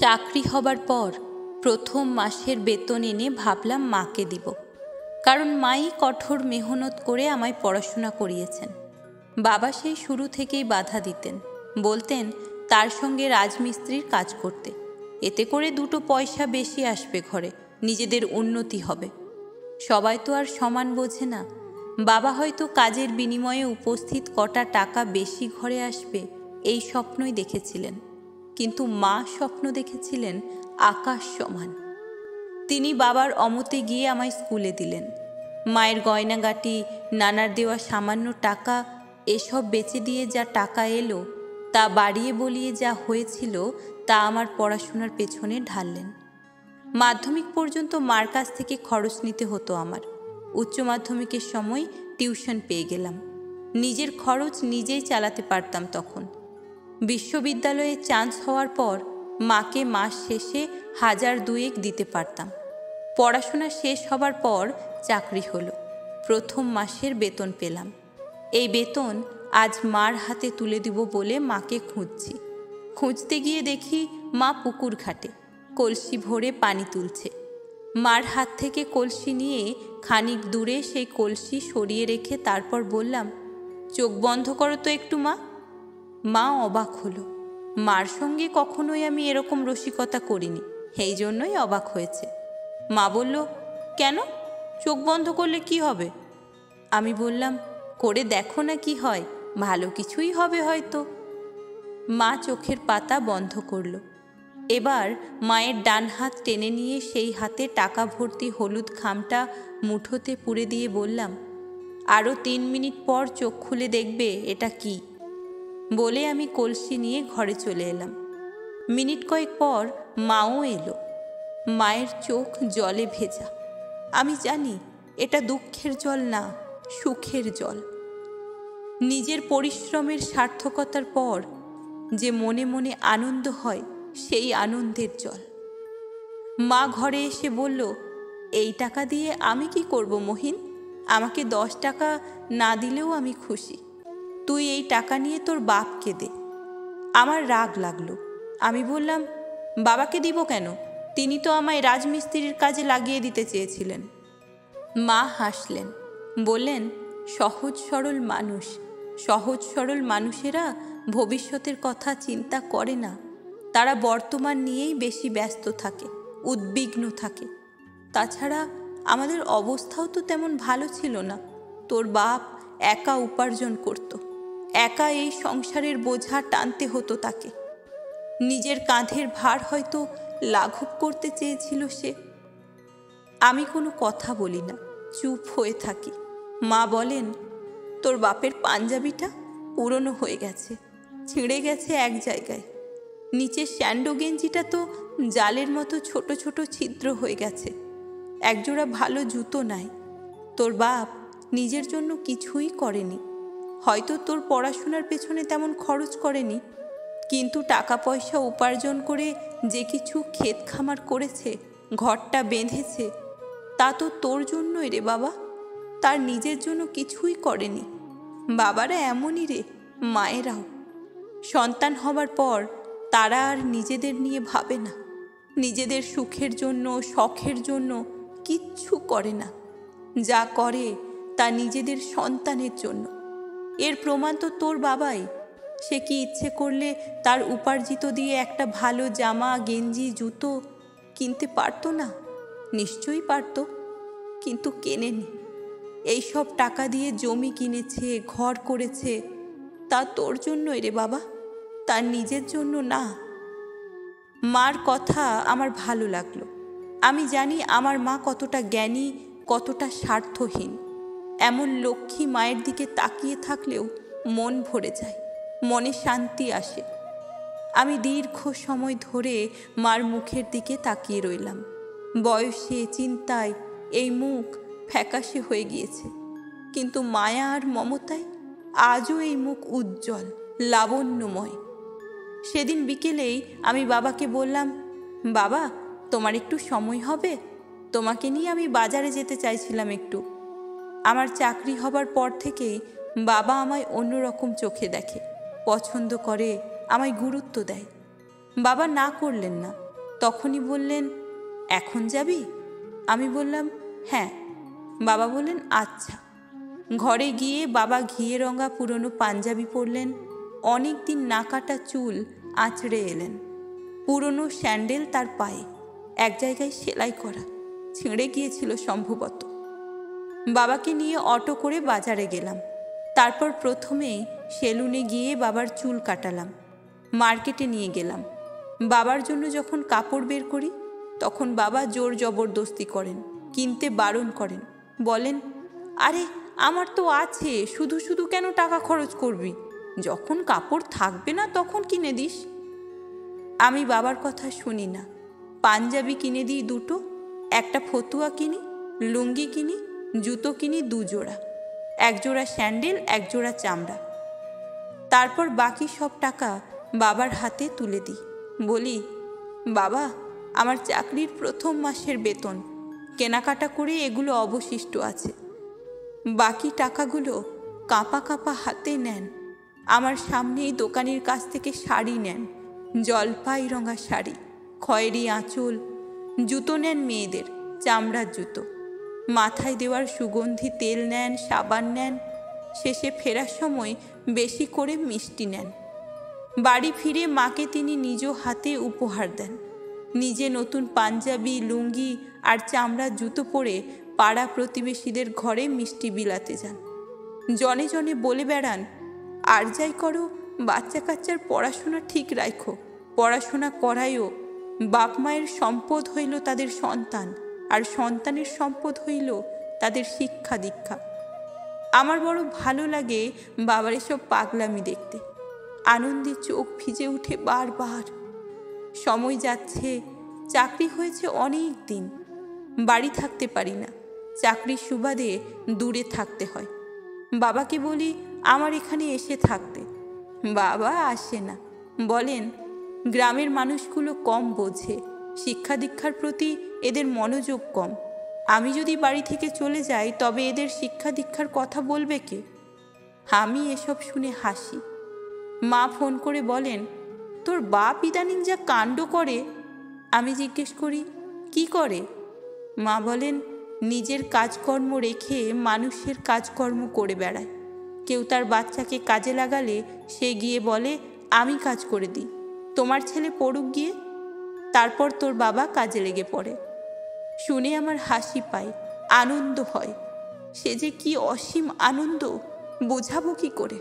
চাকরি হবার পর প্রথম মাসের বেতন এনে ভাবলাম মাকে দিব, কারণ মাই কঠোর মেহনত করে আমায় পড়াশোনা করিয়েছেন। বাবা সেই শুরু থেকেই বাধা দিতেন, বলতেন তার সঙ্গে রাজমিস্ত্রির কাজ করতে, এতে করে দুটো পয়সা বেশি আসবে ঘরে, নিজেদের উন্নতি হবে। সবাই তো আর সমান বোঝে না। বাবা হয়তো কাজের বিনিময়ে উপস্থিত কটা টাকা বেশি ঘরে আসবে এই স্বপ্নই দেখেছিলেন, কিন্তু মা স্বপ্ন দেখেছিলেন আকাশ সমান। তিনি বাবার অমতে গিয়ে আমায় স্কুলে দিলেন। মায়ের গয়নাগাটি, নানার দেওয়া সামান্য টাকা, এসব বেচে দিয়ে যা টাকা এলো তা বাড়িয়ে বলিয়ে যা হয়েছিল তা আমার পড়াশোনার পেছনে ঢাললেন। মাধ্যমিক পর্যন্ত মার কাছ থেকে খরচ নিতে হতো আমার। উচ্চ মাধ্যমিকের সময় টিউশন পেয়ে গেলাম, নিজের খরচ নিজেই চালাতে পারতাম তখন। বিশ্ববিদ্যালয়ে চান্স হওয়ার পর মাকে মাস শেষে 1000-2 দিতে পারতাম। পড়াশোনা শেষ হবার পর চাকরি হলো, প্রথম মাসের বেতন পেলাম। এই বেতন আজ মার হাতে তুলে দিব বলে মাকে খুঁজতে গিয়ে দেখি মা পুকুর ঘাটে কলসি ভরে পানি তুলছে। মার হাত থেকে কলসি নিয়ে খানিক দূরে সেই কলসি সরিয়ে রেখে তারপর বললাম, চোখ বন্ধ করো তো একটু মা। মা অবাক হলো। মার সঙ্গে কখনোই আমি এরকম রসিকতা করিনি, এই জন্যই অবাক হয়েছে। মা বলল, কেন, চোখ বন্ধ করলে কি হবে? আমি বললাম, করে দেখো না কি হয়, ভালো কিছুই হবে হয়তো। মা চোখের পাতা বন্ধ করল। এবার মায়ের ডান হাত টেনে নিয়ে সেই হাতে টাকা ভর্তি হলুদ খামটা মুঠোতে পুরে দিয়ে বললাম, আরও 3 মিনিট পর চোখ খুলে দেখবে এটা কি। বলে আমি কলসি নিয়ে ঘরে চলে এলাম। মিনিট কয়েক পর মাও এলো। মায়ের চোখ জলে ভেজা। আমি জানি এটা দুঃখের জল না, সুখের জল। নিজের পরিশ্রমের সার্থকতার পর যে মনে মনে আনন্দ হয়, সেই আনন্দের জল। মা ঘরে এসে বলল, এই টাকা দিয়ে আমি কি করব মহিন? আমাকে 10 টাকা না দিলেও আমি খুশি, তুই এই টাকা নিয়ে তোর বাপকে দে। আমার রাগ লাগলো। আমি বললাম, বাবাকে দিব কেন? তিনি তো আমায় রাজমিস্ত্রির কাজে লাগিয়ে দিতে চেয়েছিলেন। মা হাসলেন, বললেন, সহজ সরল মানুষেরা ভবিষ্যতের কথা চিন্তা করে না। তারা বর্তমান নিয়েই বেশি ব্যস্ত থাকে, উদ্বিগ্ন থাকে। তাছাড়া আমাদের অবস্থাও তো তেমন ভালো ছিল না। তোর বাপ একা উপার্জন করত, একা এই সংসারের বোঝা টানতে হতো তাকে। নিজের কাঁধের ভার হয়তো লাঘব করতে চেয়েছিল সে। আমি কোনো কথা বলি না, চুপ হয়ে থাকি। মা বলেন, তোর বাপের পাঞ্জাবিটা পুরনো হয়ে গেছে, ছিঁড়ে গেছে এক জায়গায়। নিচের স্যান্ডো গেঞ্জিটা তো জালের মতো ছোট ছোট ছিদ্র হয়ে গেছে। একজোড়া ভালো জুতো নাই। তোর বাপ নিজের জন্য কিছুই করেনি। হয়তো তোর পড়াশোনার পেছনে তেমন খরচ করেনি, কিন্তু টাকা পয়সা উপার্জন করে যে কিছু ক্ষেত খামার করেছে, ঘরটা বেঁধেছে, তা তো তোর জন্যই রে বাবা। তার নিজের জন্য কিছুই করেনি। বাবারা এমনই রে, মায়েরাও। সন্তান হবার পর তারা আর নিজেদের নিয়ে ভাবে না, নিজেদের সুখের জন্য, শখের জন্য কিচ্ছু করে না। যা করে তা নিজেদের সন্তানের জন্য। এর প্রমাণ তো তোর বাবাই। সে কি ইচ্ছে করলে তার উপার্জিত দিয়ে একটা ভালো জামা, গেঞ্জি, জুতো কিনতে পারতো না? নিশ্চয়ই পারতো, কিন্তু কেনেনি। এইসব টাকা দিয়ে জমি কিনেছে, ঘর করেছে, তা তোর জন্যই রে বাবা, তার নিজের জন্য না। মার কথা আমার ভালো লাগলো। আমি জানি আমার মা কতটা জ্ঞানী, কতটা স্বার্থহীন। এমন লক্ষ্মী মায়ের দিকে তাকিয়ে থাকলেও মন ভরে যায়, মনে শান্তি আসে। আমি দীর্ঘ সময় ধরে মার মুখের দিকে তাকিয়ে রইলাম। বয়সে, চিন্তায় এই মুখ ফ্যাকাশে হয়ে গিয়েছে, কিন্তু মায়া আর মমতায় আজও এই মুখ উজ্জ্বল, লাবণ্যময়। সেদিন বিকেলেই আমি বাবাকে বললাম, বাবা, তোমার একটু সময় হবে? তোমাকে নিয়ে আমি বাজারে যেতে চাইছিলাম একটু। আমার চাকরি হবার পর থেকেই বাবা আমায় অন্যরকম চোখে দেখে, পছন্দ করে, আমায় গুরুত্ব দেয়। বাবা না করলেন না, তখনই বললেন, এখন যাবি? আমি বললাম, হ্যাঁ। বাবা বললেন, আচ্ছা। ঘরে গিয়ে বাবা ঘিয়ে রঙা পুরনো পাঞ্জাবি পরলেন, অনেক দিন না কাটা চুল আঁচড়ে এলেন, পুরনো স্যান্ডেল তার পায়ে, এক জায়গায় সেলাই করা, ছিঁড়ে গিয়েছিল সম্ভবত। বাবাকে নিয়ে অটো করে বাজারে গেলাম। তারপর প্রথমেই সেলুনে গিয়ে বাবার চুল কাটালাম। মার্কেটে নিয়ে গেলাম। বাবার জন্য যখন কাপড় বের করি তখন বাবা জোর জবরদস্তি করেন, কিনতে বারণ করেন, বলেন, আরে আমার তো আছে, শুধু শুধু কেন টাকা খরচ করবি? যখন কাপড় থাকবে না তখন কিনে দিস। আমি বাবার কথা শুনি না। পাঞ্জাবি কিনে দিই দুটো, একটা ফতুয়া কিনি, লুঙ্গি কিনি, জুতো কিনি 2 জোড়া, 1 জোড়া স্যান্ডেল, 1 জোড়া চামড়া। তারপর বাকি সব টাকা বাবার হাতে তুলে দিই। বলি, বাবা, আমার চাকরির প্রথম মাসের বেতন, কেনাকাটা করে এগুলো অবশিষ্ট আছে। বাকি টাকাগুলো কাঁপা কাঁপা হাতে নেন। আমার সামনেই দোকানির কাছ থেকে শাড়ি নেন, জলপাই রঙা শাড়ি, খয়েরি আঁচল। জুতো নেন মেয়েদের, চামড়ার জুতো। মাথায় দেওয়ার সুগন্ধি তেল নেন, সাবান নেন। শেষে ফেরার সময় বেশি করে মিষ্টি নেন। বাড়ি ফিরে মাকে তিনি নিজ হাতে উপহার দেন। নিজে নতুন পাঞ্জাবি, লুঙ্গি আর চামড়ার জুতো পরে পাড়া প্রতিবেশীদের ঘরে মিষ্টি বিলাতে যান। জনে জনে বলে বেড়ান, আর যাই করো, বাচ্চা কাচ্চার পড়াশোনা ঠিক রাখো, পড়াশোনা করাইও। বাপ মায়ের সম্পদ হইল তাদের সন্তান, আর সন্তানের সম্পদ হইল তাদের শিক্ষা দীক্ষা। আমার বড় ভালো লাগে বাবার এসব পাগলামি দেখতে। আনন্দে চোখ ভিজে উঠে বারবার। সময় যাচ্ছে, চাকরি হয়েছে অনেক দিন, বাড়ি থাকতে পারি না, চাকরির সুবাদে দূরে থাকতে হয়। বাবাকে বলি আমার এখানে এসে থাকতে। বাবা আসে না, বলেন গ্রামের মানুষগুলো কম বোঝে, শিক্ষা দীক্ষার প্রতি এদের মনোযোগ কম। আমি যদি বাড়ি থেকে চলে যাই তবে এদের শিক্ষা দীক্ষার কথা বলবে কে? আমি এসব শুনে হাসি। মা ফোন করে বলেন, তোর বাপ ইদানিং যা কাণ্ড করে। আমি জিজ্ঞেস করি, কি করে? মা বলেন, নিজের কাজকর্ম রেখে মানুষের কাজকর্ম করে বেড়ায়। কেউ তার বাচ্চাকে কাজে লাগালে সে গিয়ে বলে, আমি কাজ করে দিই, তোমার ছেলে পড়ুক গিয়ে। তারপর তোর বাবা কাজে লেগে পড়ে। শুনে আমার হাসি পায়, আনন্দ হয়। সে যে কি অসীম আনন্দ, বোঝাবো কি করে?